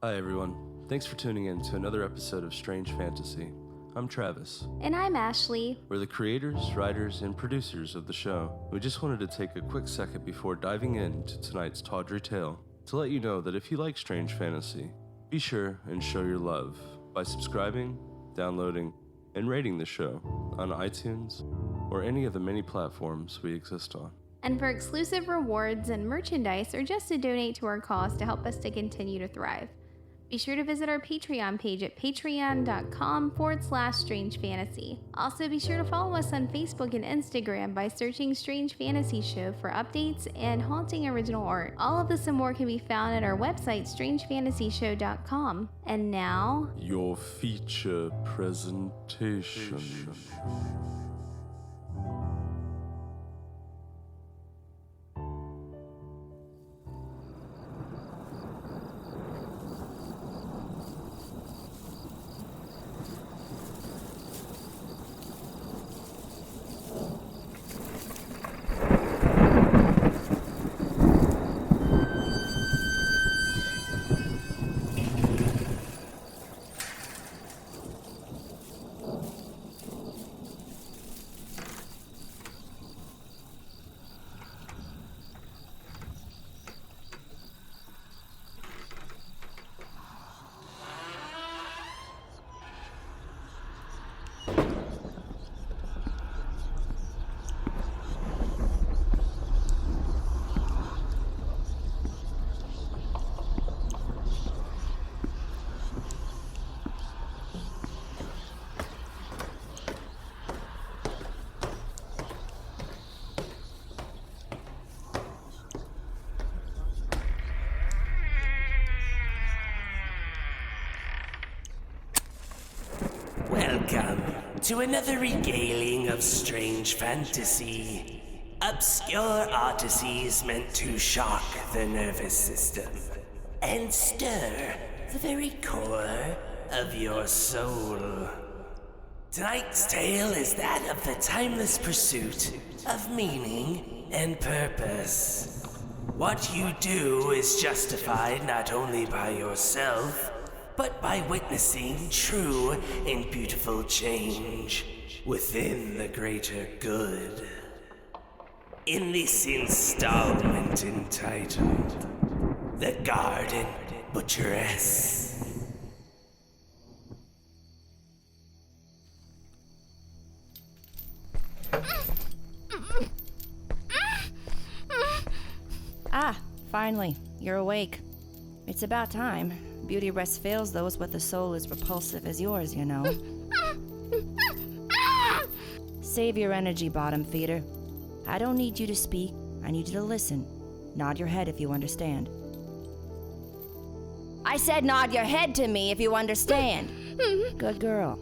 Hi everyone, thanks for tuning in to another episode of Strange Fantasy. I'm Travis. And I'm Ashley. We're the creators, writers, and producers of the show. We just wanted to take a quick second before diving into tonight's tawdry tale to let you know that if you like Strange Fantasy, be sure and show your love by subscribing, downloading, and rating the show on iTunes or any of the many platforms we exist on. And for exclusive rewards and merchandise, or just to donate to our cause to help us to continue to thrive, be sure to visit our Patreon page at patreon.com/strangefantasy. Also, be sure to follow us on Facebook and Instagram by searching Strange Fantasy Show for updates and haunting original art. All of this and more can be found at our website, strangefantasyshow.com. And now, your feature presentation. Welcome to another regaling of strange fantasy. Obscure oddities meant to shock the nervous system and stir the very core of your soul. Tonight's tale is that of the timeless pursuit of meaning and purpose. What you do is justified not only by yourself, but by witnessing true and beautiful change within the greater good. In this installment entitled The Garden Butcheress. Ah, finally, you're awake. It's about time. Beauty rest fails those with a soul as repulsive as yours, you know. Save your energy, bottom feeder. I don't need you to speak. I need you to listen. Nod your head if you understand. I said nod your head to me if you understand. Good girl.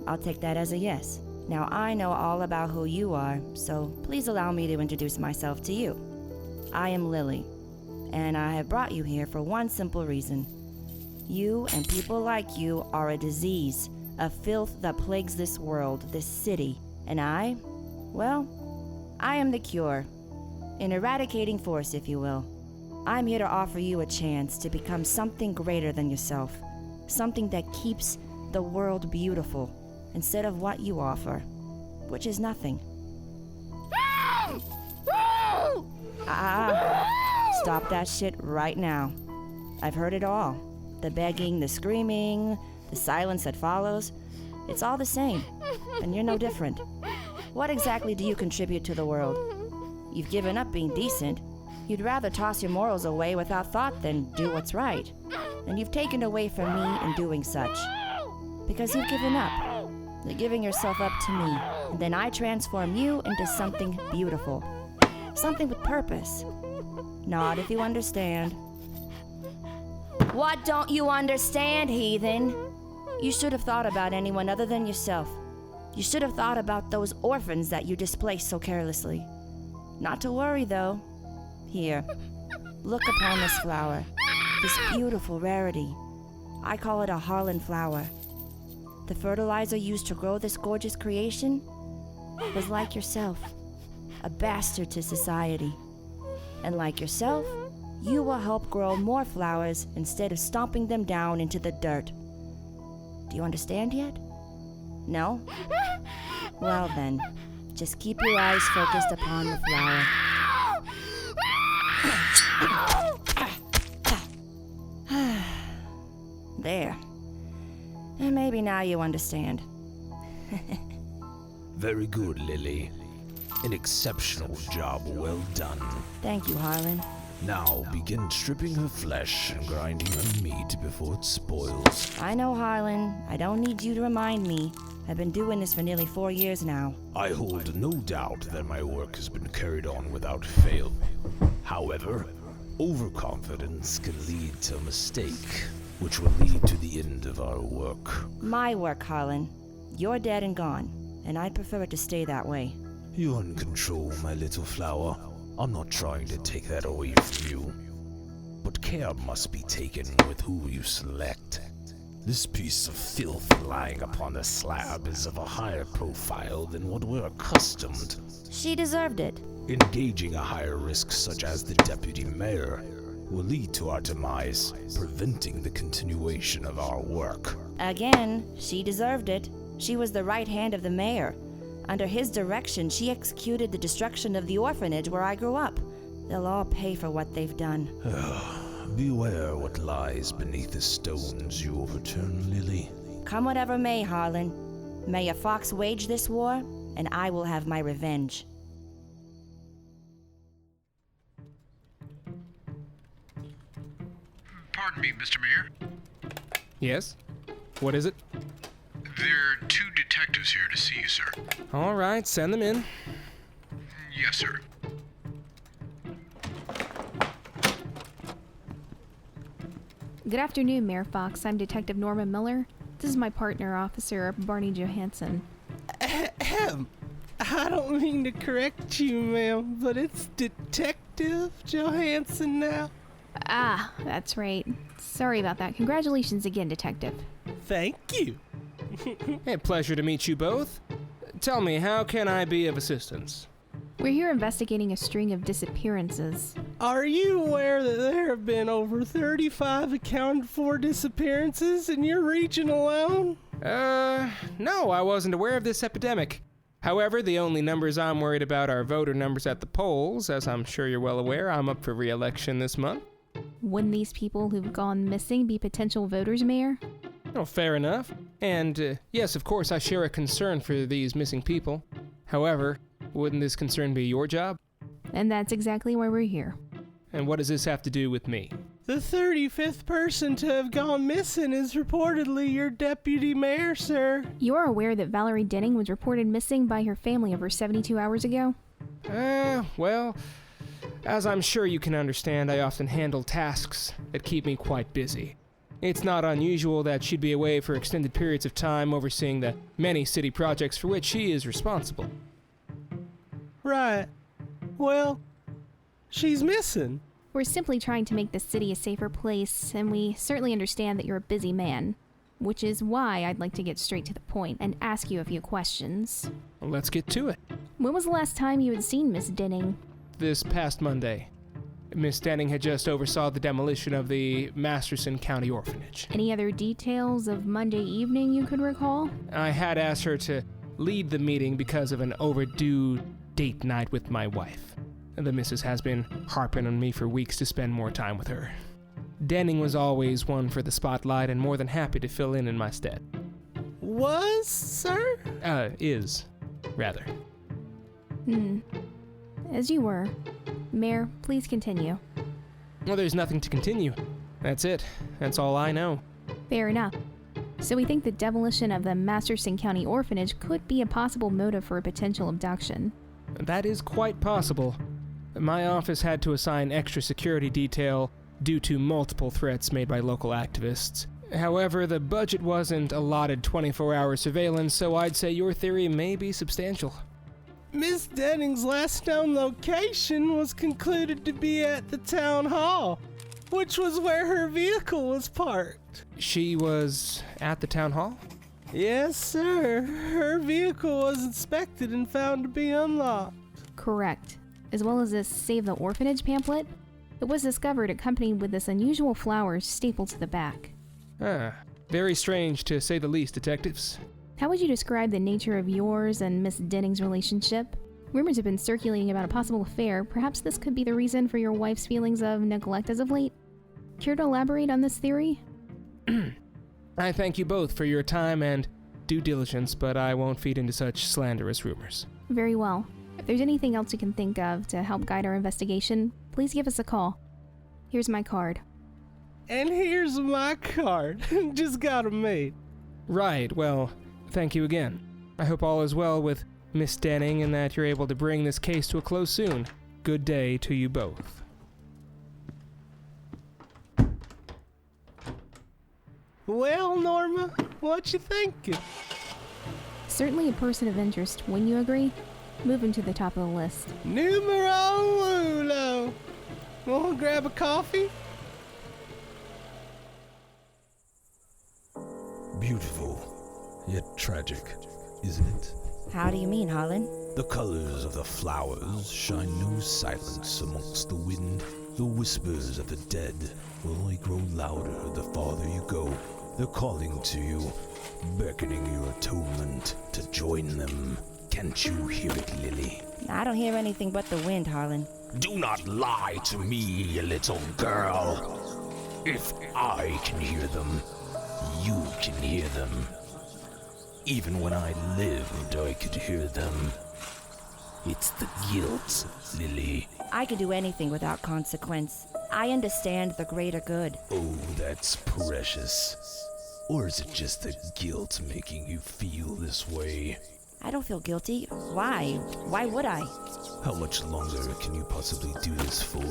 I'll take that as a yes. Now I know all about who you are, so please allow me to introduce myself to you. I am Lily, and I have brought you here for one simple reason. You and people like you are a disease, a filth that plagues this world, this city. And I am the cure. An eradicating force, if you will. I'm here to offer you a chance to become something greater than yourself. Something that keeps the world beautiful, instead of what you offer, which is nothing. Stop that shit right now. I've heard it all. The begging, the screaming, the silence that follows. It's all the same, and you're no different. What exactly do you contribute to the world? You've given up being decent. You'd rather toss your morals away without thought than do what's right. And you've taken away from me in doing such. Because you've given up. You're giving yourself up to me, and then I transform you into something beautiful. Something with purpose. Nod if you understand. What don't you understand, heathen? You should have thought about anyone other than yourself. You should have thought about those orphans that you displaced so carelessly. Not to worry, though. Here, look upon this flower, this beautiful rarity. I call it a Harlan flower. The fertilizer used to grow this gorgeous creation was like yourself, a bastard to society. And like yourself, you will help grow more flowers instead of stomping them down into the dirt. Do you understand yet? No? Well then, just keep your eyes focused upon the flower. There. And maybe now you understand. Very good, Lily. An exceptional job well done. Thank you, Harlan. Now begin stripping her flesh and grinding her meat before it spoils. I know, Harlan. I don't need you to remind me. I've been doing this for nearly 4 years now. I hold no doubt that my work has been carried on without fail. However, overconfidence can lead to a mistake, which will lead to the end of our work. My work, Harlan. You're dead and gone, and I'd prefer it to stay that way. You're in control, my little flower. I'm not trying to take that away from you. But care must be taken with who you select. This piece of filth lying upon the slab is of a higher profile than what we're accustomed. She deserved it. Engaging a higher risk such as the deputy mayor will lead to our demise, preventing the continuation of our work. Again, she deserved it. She was the right hand of the mayor. Under his direction, she executed the destruction of the orphanage where I grew up. They'll all pay for what they've done. Beware what lies beneath the stones you overturn, Lily. Come whatever may, Harlan. May a fox wage this war, and I will have my revenge. Pardon me, Mr. Mayor. Yes? What is it? There are 2 detectives here to see you, sir. All right, send them in. Yes, sir. Good afternoon, Mayor Fox. I'm Detective Norma Miller. This is my partner, Officer Barney Johansson. Ahem. I don't mean to correct you, ma'am, but it's Detective Johansson now. Ah, that's right. Sorry about that. Congratulations again, Detective. Thank you. Hey, pleasure to meet you both. Tell me, how can I be of assistance? We're here investigating a string of disappearances. Are you aware that there have been over 35 accounted for disappearances in your region alone? No, I wasn't aware of this epidemic. However, the only numbers I'm worried about are voter numbers at the polls. As I'm sure you're well aware, I'm up for re-election this month. Wouldn't these people who've gone missing be potential voters, Mayor? Oh, fair enough. And, yes, of course, I share a concern for these missing people. However, wouldn't this concern be your job? And that's exactly why we're here. And what does this have to do with me? The 35th person to have gone missing is reportedly your deputy mayor, sir. You're aware that Valerie Denning was reported missing by her family over 72 hours ago? Well, as I'm sure you can understand, I often handle tasks that keep me quite busy. It's not unusual that she'd be away for extended periods of time overseeing the many city projects for which she is responsible. Right. Well, she's missing. We're simply trying to make the city a safer place, and we certainly understand that you're a busy man, which is why I'd like to get straight to the point and ask you a few questions. Well, let's get to it. When was the last time you had seen Miss Denning? This past Monday, Miss Denning had just oversaw the demolition of the Masterson County Orphanage. Any other details of Monday evening you could recall? I had asked her to lead the meeting because of an overdue date night with my wife. The missus has been harping on me for weeks to spend more time with her. Denning was always one for the spotlight and more than happy to fill in my stead. Was, sir? Is, rather. As you were. Mayor, please continue. Well, there's nothing to continue. That's it. That's all I know. Fair enough. So we think the demolition of the Masterson County Orphanage could be a possible motive for a potential abduction. That is quite possible. My office had to assign extra security detail due to multiple threats made by local activists. However, the budget wasn't allotted 24-hour surveillance, so I'd say your theory may be substantial. Miss Denning's last known location was concluded to be at the town hall, which was where her vehicle was parked. She was at the town hall? Yes, sir. Her vehicle was inspected and found to be unlocked. Correct. As well as this Save the Orphanage pamphlet. It was discovered accompanied with this unusual flower stapled to the back. Very strange to say the least, detectives. How would you describe the nature of yours and Miss Denning's relationship? Rumors have been circulating about a possible affair. Perhaps this could be the reason for your wife's feelings of neglect as of late. Care to elaborate on this theory? I thank you both for your time and due diligence, but I won't feed into such slanderous rumors. Very well. If there's anything else you can think of to help guide our investigation, please give us a call. Here's my card. And here's my card. Just got 'em made. Right, well, thank you again. I hope all is well with Miss Denning and that you're able to bring this case to a close soon. Good day to you both. Well, Norma, what you thinking? Certainly a person of interest, wouldn't you agree? Moving to the top of the list. Numero uno. Wanna grab a coffee? Beautiful, yet tragic, isn't it? How do you mean, Harlan? The colors of the flowers shine no silence amongst the wind. The whispers of the dead will only grow louder the farther you go. They're calling to you, beckoning your atonement to join them. Can't you hear it, Lily? I don't hear anything but the wind, Harlan. Do not lie to me, you little girl. If I can hear them, you can hear them. Even when I lived, I could hear them. It's the guilt, Lily. I could do anything without consequence. I understand the greater good. Oh, that's precious. Or is it just the guilt making you feel this way? I don't feel guilty. Why? Why would I? How much longer can you possibly do this for?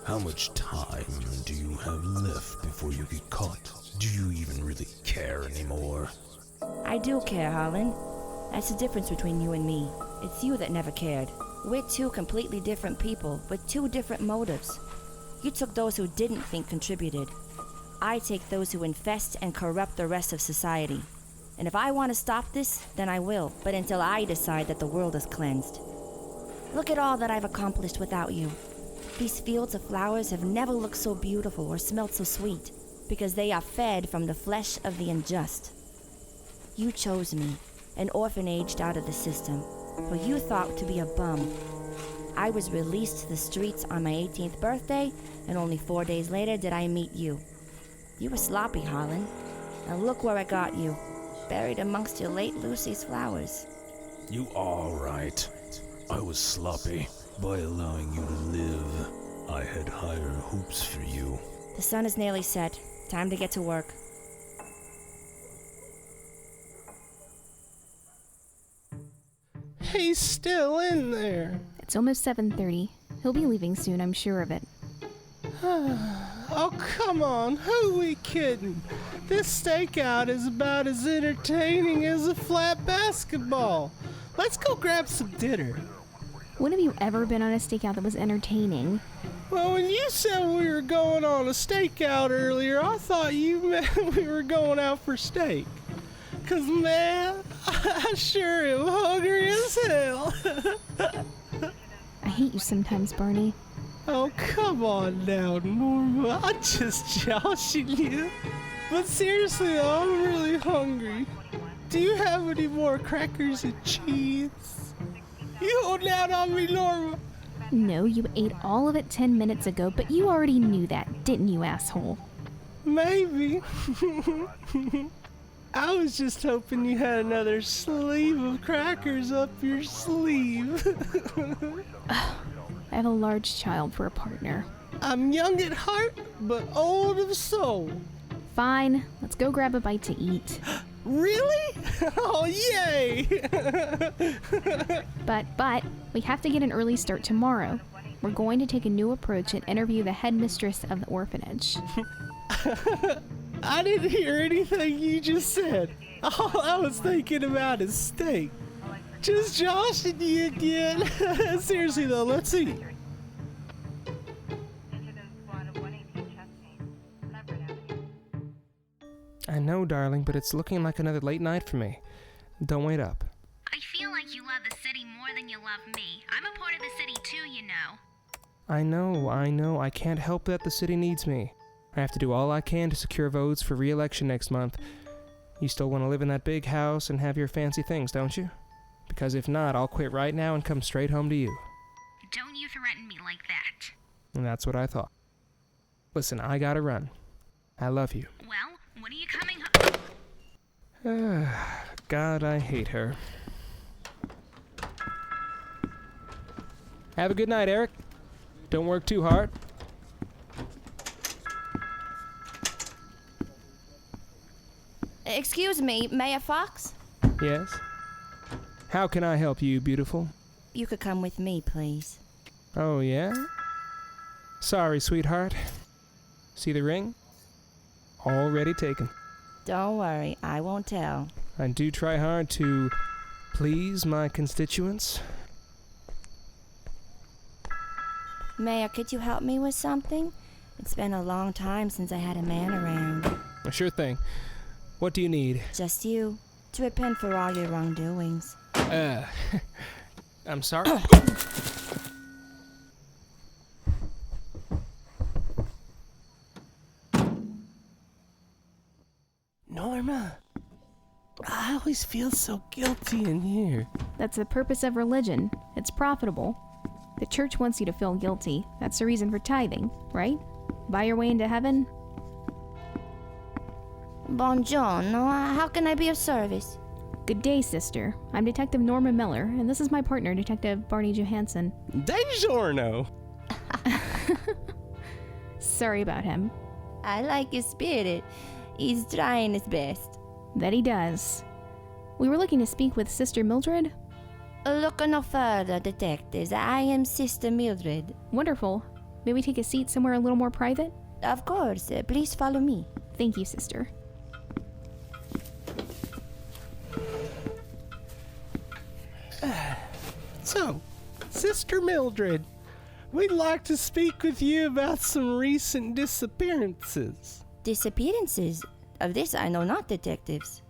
How much time do you have left before you get caught? Do you even really care anymore? I do care, Harlan. That's the difference between you and me. It's you that never cared. We're two completely different people with two different motives. You took those who didn't think contributed. I take those who infest and corrupt the rest of society. And if I want to stop this, then I will. But until I decide that the world is cleansed. Look at all that I've accomplished without you. These fields of flowers have never looked so beautiful or smelled so sweet, because they are fed from the flesh of the unjust. You chose me, an orphan aged out of the system, for you thought to be a bum. I was released to the streets on my 18th birthday, and only 4 days later did I meet you. You were sloppy, Harlan. And look where I got you, buried amongst your late Lucy's flowers. You are right. I was sloppy. By allowing you to live, I had higher hopes for you. The sun is nearly set. Time to get to work. He's still in there. It's almost 7:30. He'll be leaving soon, I'm sure of it. Oh, come on. Who we kidding? This stakeout is about as entertaining as a flat basketball. Let's go grab some dinner. When have you ever been on a stakeout that was entertaining? Well, when you said we were going on a stakeout earlier, I thought you meant we were going out for steak. 'Cause, man, I sure am hungry as hell. I hate you sometimes, Barney. Oh, come on now, Norma. I'm just joshing you. But seriously, though, I'm really hungry. Do you have any more crackers and cheese? You holding out on me, Norma? No, you ate all of it 10 minutes ago, but you already knew that, didn't you, asshole? Maybe. I was just hoping you had another sleeve of crackers up your sleeve. I have a large child for a partner. I'm young at heart, but old of soul. Fine, let's go grab a bite to eat. Really? Oh, yay! But, we have to get an early start tomorrow. We're going to take a new approach and interview the headmistress of the orphanage. I didn't hear anything you just said. All I was thinking about is steak. Just joshing you again. Seriously though, let's eat. I know, darling, but it's looking like another late night for me. Don't wait up. I feel like you love the city more than you love me. I'm a part of the city too, you know. I know. I can't help that the city needs me. I have to do all I can to secure votes for re-election next month. You still want to live in that big house and have your fancy things, don't you? Because if not, I'll quit right now and come straight home to you. Don't you threaten me like that. And that's what I thought. Listen, I gotta run. I love you. Well, when are you coming home? God, I hate her. Have a good night, Eric. Don't work too hard. Excuse me, Mayor Fox? Yes? How can I help you, beautiful? You could come with me, please. Oh, yeah? Sorry, sweetheart. See the ring? Already taken. Don't worry, I won't tell. I do try hard to please my constituents. Mayor, could you help me with something? It's been a long time since I had a man around. Sure thing. What do you need? Just you, to repent for all your wrongdoings. I'm sorry. Norma, I always feel so guilty in here. That's the purpose of religion. It's profitable. The church wants you to feel guilty. That's the reason for tithing, right? Buy your way into heaven? Buongiorno, how can I be of service? Good day, sister. I'm Detective Norma Miller, and this is my partner, Detective Barney Johansson. DiGiorno. Sorry about him. I like his spirit. He's trying his best. That he does. We were looking to speak with Sister Mildred. Look no further, detectives. I am Sister Mildred. Wonderful. May we take a seat somewhere a little more private? Of course. Please follow me. Thank you, sister. So, Sister Mildred, we'd like to speak with you about some recent disappearances. Disappearances? Of this I know not, detectives.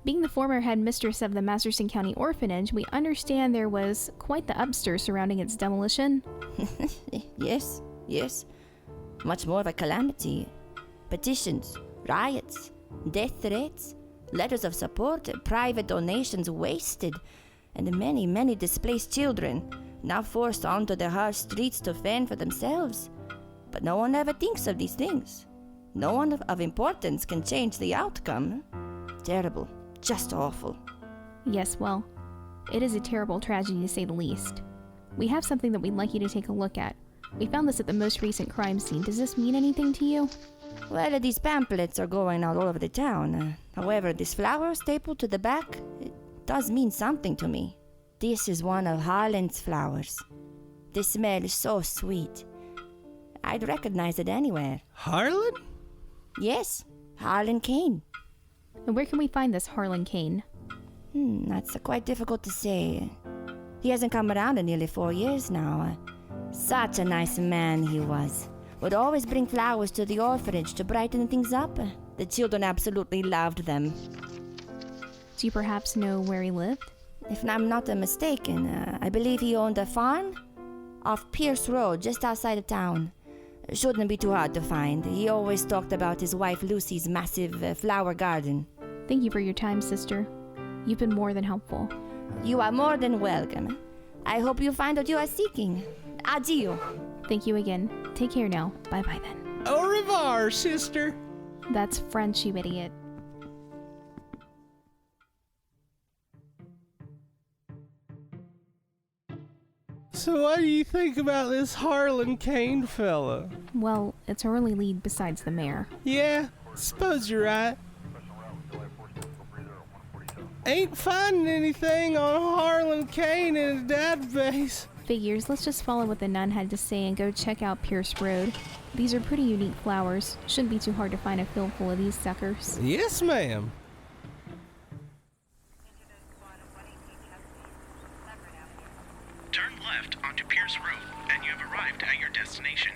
Being the former head mistress of the Masterson County Orphanage, we understand there was quite the upstir surrounding its demolition. Yes. Much more of a calamity. Petitions, riots, death threats, letters of support, private donations wasted, and many, many displaced children, now forced onto the harsh streets to fend for themselves. But no one ever thinks of these things. No one of importance can change the outcome. Terrible. Just awful. Yes, well, it is a terrible tragedy to say the least. We have something that we'd like you to take a look at. We found this at the most recent crime scene. Does this mean anything to you? Well, these pamphlets are going out all over the town. However, this flower stapled to the back, it does mean something to me. This is one of Harlan's flowers. The smell is so sweet. I'd recognize it anywhere. Harlan? Yes, Harlan Kane. And where can we find this Harlan Kane? That's quite difficult to say. He hasn't come around in nearly 4 years now. Such a nice man he was. Would always bring flowers to the orphanage to brighten things up. The children absolutely loved them. Do you perhaps know where he lived? If I'm not mistaken, I believe he owned a farm off Pierce Road, just outside of town. Shouldn't be too hard to find. He always talked about his wife Lucy's massive flower garden. Thank you for your time, sister. You've been more than helpful. You are more than welcome. I hope you find what you are seeking. Adieu. Thank you again. Take care now. Bye-bye then. Au revoir, sister. That's French, you idiot. So what do you think about this Harlan Kane fella? Well, it's our only lead besides the mayor. Yeah, suppose you're right. Ain't finding anything on Harlan Kane in a database. Figures, let's just follow what the nun had to say and go check out Pierce Road. These are pretty unique flowers. Shouldn't be too hard to find a field full of these suckers. Yes, ma'am. Turn left onto Pierce Road, and you have arrived at your destination.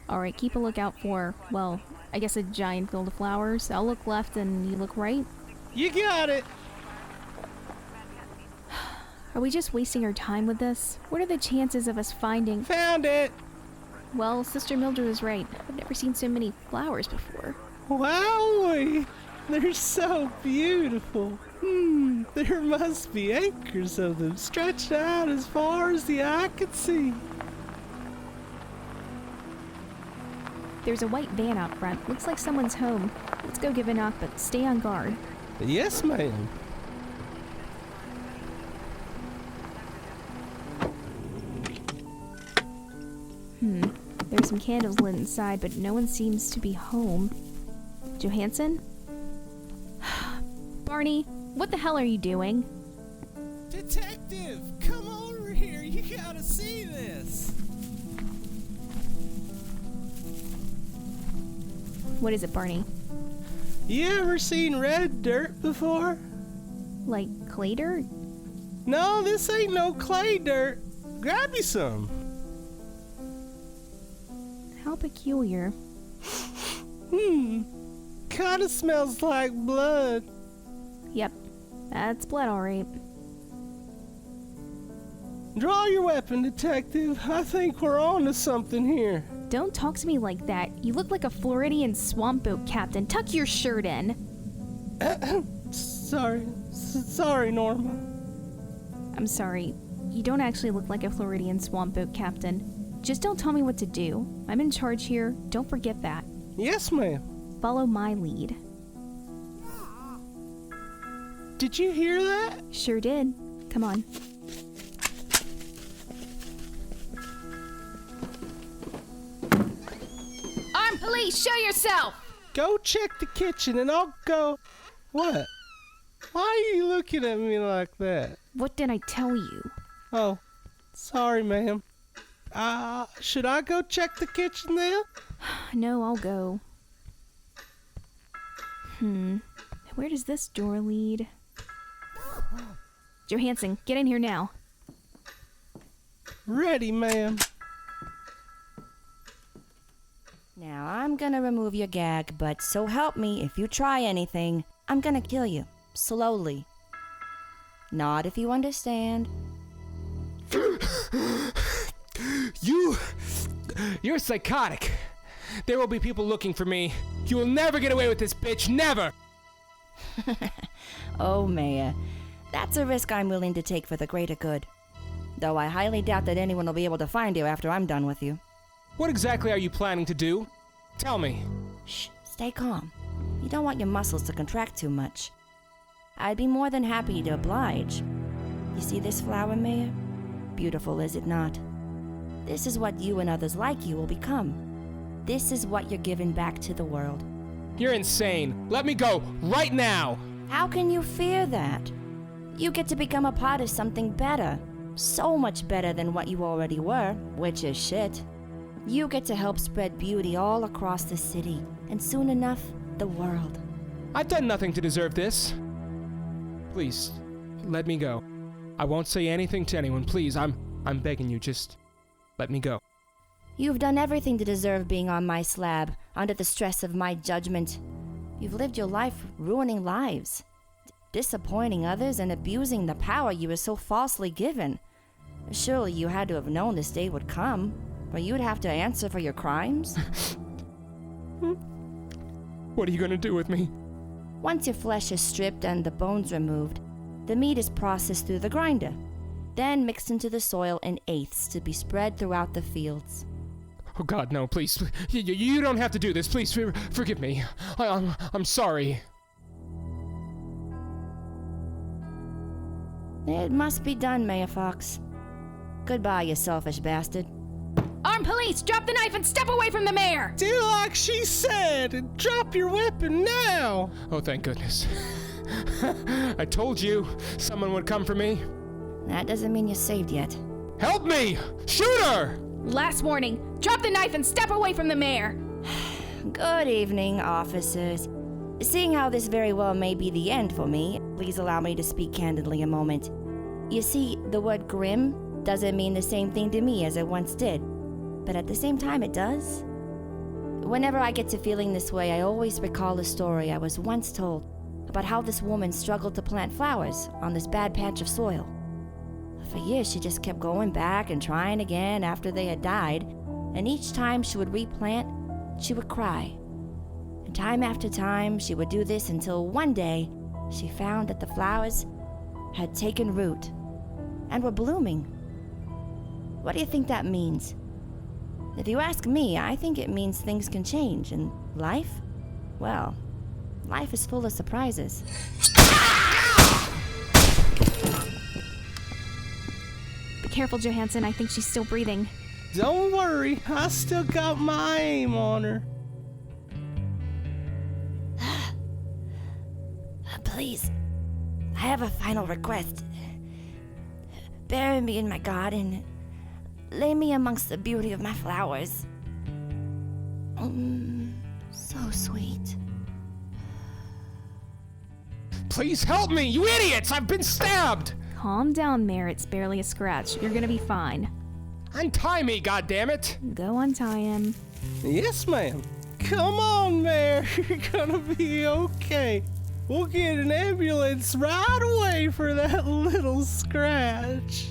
Alright, keep a lookout for, well, I guess a giant field of flowers. I'll look left and you look right. You got it. Are we just wasting our time with this? What are the chances of us finding... Found it. Well, Sister Mildred was right. I've never seen so many flowers before. Wowee! They're so beautiful. There must be acres of them stretched out as far as the eye could see. There's a white van out front. Looks like someone's home. Let's go give a knock, but stay on guard. Yes, ma'am. There's some candles lit inside, but no one seems to be home. Johansson? Barney, what the hell are you doing? Detective, come over here. You gotta see this. What is it, Barney? You ever seen red dirt before? Like clay dirt? No, this ain't no clay dirt. Grab me some. How peculiar. Kinda smells like blood. Yep, that's blood, all right. Draw your weapon, Detective. I think we're on to something here. Don't talk to me like that. You look like a Floridian swamp boat captain. Tuck your shirt in. Sorry, Norma. I'm sorry. You don't actually look like a Floridian swamp boat captain. Just don't tell me what to do. I'm in charge here. Don't forget that. Yes, ma'am. Follow my lead. Did you hear that? Sure did. Come on. Armed police, show yourself! Go check the kitchen and I'll go... What? Why are you looking at me like that? What did I tell you? Oh, sorry, ma'am. Should I go check the kitchen then? No, I'll go. Where does this door lead? Johansson, get in here now. Ready, ma'am. Now, I'm gonna remove your gag, but so help me, if you try anything, I'm gonna kill you. Slowly. Nod if you understand. You're psychotic. There will be people looking for me. You will never get away with this, bitch. Never! Oh, Mayor. That's a risk I'm willing to take for the greater good. Though I highly doubt that anyone will be able to find you after I'm done with you. What exactly are you planning to do? Tell me. Shh, stay calm. You don't want your muscles to contract too much. I'd be more than happy to oblige. You see this flower, Mayor? Beautiful, is it not? This is what you and others like you will become. This is what you're giving back to the world. You're insane. Let me go right now. How can you fear that? You get to become a part of something better. So much better than what you already were, which is shit. You get to help spread beauty all across the city, and soon enough, the world. I've done nothing to deserve this. Please, let me go. I won't say anything to anyone. Please, I'm begging you, just let me go. You've done everything to deserve being on my slab, under the stress of my judgment. You've lived your life ruining lives, disappointing others and abusing the power you were so falsely given. Surely you had to have known this day would come, where you'd have to answer for your crimes? What are you gonna do with me? Once your flesh is stripped and the bones removed, the meat is processed through the grinder, then mixed into the soil in eighths to be spread throughout the fields. Oh God, no, please. You don't have to do this. Please, forgive me. I'm sorry. It must be done, Mayor Fox. Goodbye, you selfish bastard. Armed police, drop the knife and step away from the mayor! Do like she said and drop your weapon now! Oh, thank goodness. I told you someone would come for me. That doesn't mean you're saved yet. Help me! Shoot her! Last warning, drop the knife and step away from the mayor! Good evening, officers. Seeing how this very well may be the end for me, please allow me to speak candidly a moment. You see, the word grim doesn't mean the same thing to me as it once did, but at the same time it does. Whenever I get to feeling this way, I always recall a story I was once told about how this woman struggled to plant flowers on this bad patch of soil. For years, she just kept going back and trying again after they had died, And each time she would replant, she would cry. And time after time, she would do this until one day she found that the flowers had taken root and were blooming. What do you think that means? If you ask me, I think it means things can change, and life? Well, life is full of surprises. Be careful, Johansson. I think she's still breathing. Don't worry, I still got my aim on her. Please, I have a final request. Bury me in my garden. Lay me amongst the beauty of my flowers. So sweet. Please help me, you idiots! I've been stabbed! Calm down, Mayor. It's barely a scratch. You're gonna be fine. Untie me, goddammit! Go untie him. Yes, ma'am. Come on, Mayor. You're gonna be okay. We'll get an ambulance right away for that little scratch.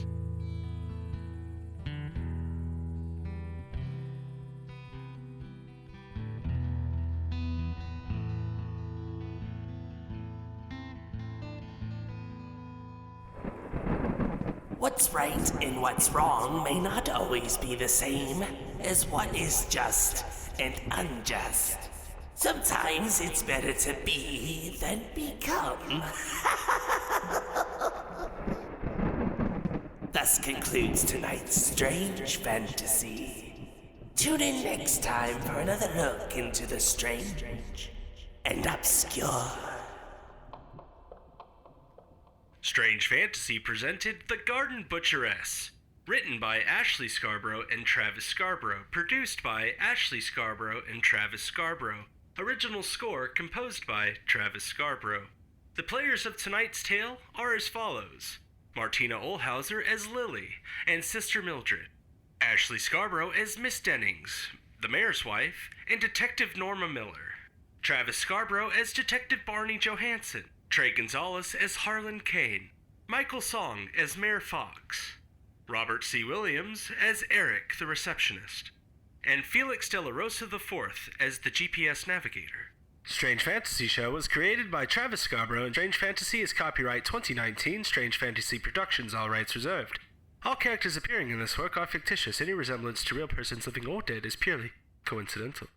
What's right and what's wrong may not always be the same as what is just and unjust. Sometimes it's better to be than become. Thus concludes tonight's strange fantasy. Tune in next time for another look into the strange and obscure. Strange Fantasy presented The Garden Butcheress. Written by Ashley Scarbro and Travis Scarbro. Produced by Ashley Scarbro and Travis Scarbro. Original score composed by Travis Scarbro. The players of tonight's tale are as follows. Martina Ohlhauser as Lily and Sister Mildred. Ashley Scarbro as Miss Dennings, the mayor's wife, and Detective Norma Miller. Travis Scarbro as Detective Barney Johansson. Trey Gonzales as Harlan Kane. Michael Song as Mayor Fox. Robert C. Williams as Eric, the receptionist. And Felix de la Rosa IV as the GPS navigator. Strange Fantasy Show was created by Travis Scarbro, and Strange Fantasy is copyright 2019, Strange Fantasy Productions, all rights reserved. All characters appearing in this work are fictitious. Any resemblance to real persons living or dead is purely coincidental.